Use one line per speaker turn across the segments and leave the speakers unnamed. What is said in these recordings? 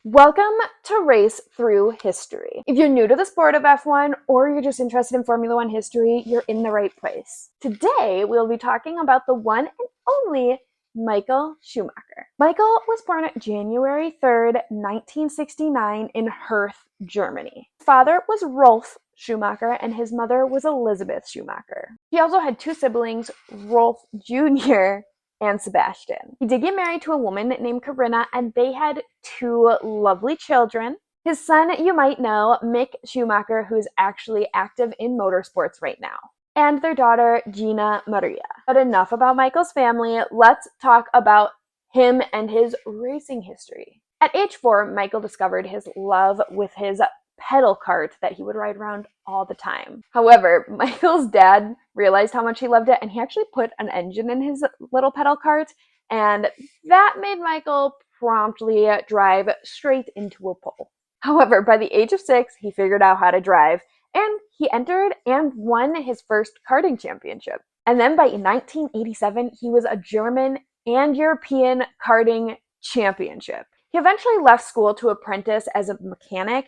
Welcome to Race Through History. If you're new to the sport of F1 or you're just interested in Formula One history, you're in the right place. Today, we'll be talking about the one and only Michael Schumacher. Michael was born January 3rd, 1969 in Herth, Germany. His father was Rolf Schumacher and his mother was Elizabeth Schumacher. He also had two siblings, Rolf Jr. and Sebastian. He did get married to a woman named Corinna, and they had two lovely children. His son, you might know, Mick Schumacher, who is actually active in motorsports right now, and their daughter, Gina Maria. But enough about Michael's family. Let's talk about him and his racing history. At age 4, Michael discovered his love with his pedal cart that he would ride around all the time. However, Michael's dad realized how much he loved it, and he actually put an engine in his little pedal cart, and that made Michael promptly drive straight into a pole. However, by the age of 6, he figured out how to drive, and he entered and won his first karting championship. And then by 1987, he was a German and European karting championship. He eventually left school to apprentice as a mechanic,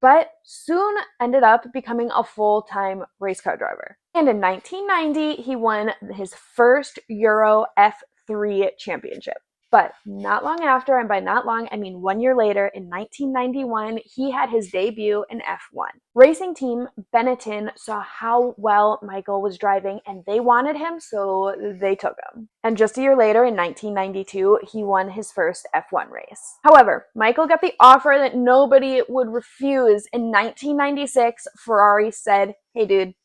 but soon ended up becoming a full-time race car driver. And in 1990, he won his first Euro F3 championship. But not long after, and by not long, I mean 1 year later, in 1991, he had his debut in F1. Racing team Benetton saw how well Michael was driving, and they wanted him, so they took him. And just a year later, in 1992, he won his first F1 race. However, Michael got the offer that nobody would refuse. In 1996, Ferrari said, "Hey dude,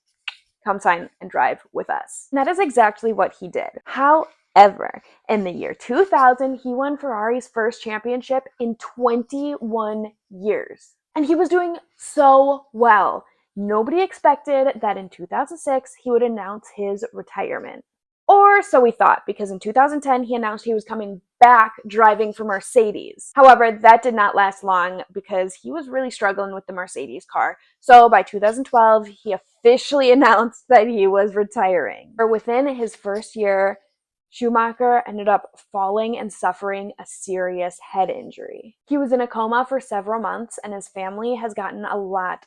come sign and drive with us." And that is exactly what he did. However, in the year 2000, he won Ferrari's first championship in 21 years. And he was doing so well. Nobody expected that in 2006, he would announce his retirement. Or so we thought, because in 2010, he announced he was coming back driving for Mercedes. However, that did not last long because he was really struggling with the Mercedes car. So by 2012, he officially announced that he was retiring. Or within his first year, Schumacher ended up falling and suffering a serious head injury. He was in a coma for several months, and his family has gotten a lot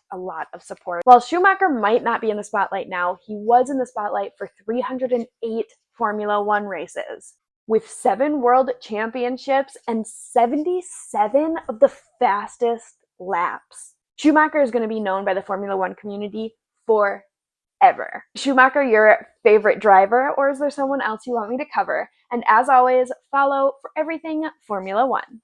of support. While Schumacher might not be in the spotlight now, he was in the spotlight for 308 Formula One races, with 7 world championships and 77 of the fastest laps. Schumacher is going to be known by the Formula One community for ever. Schumacher, your favorite driver, or is there someone else you want me to cover? And as always, follow for everything Formula One.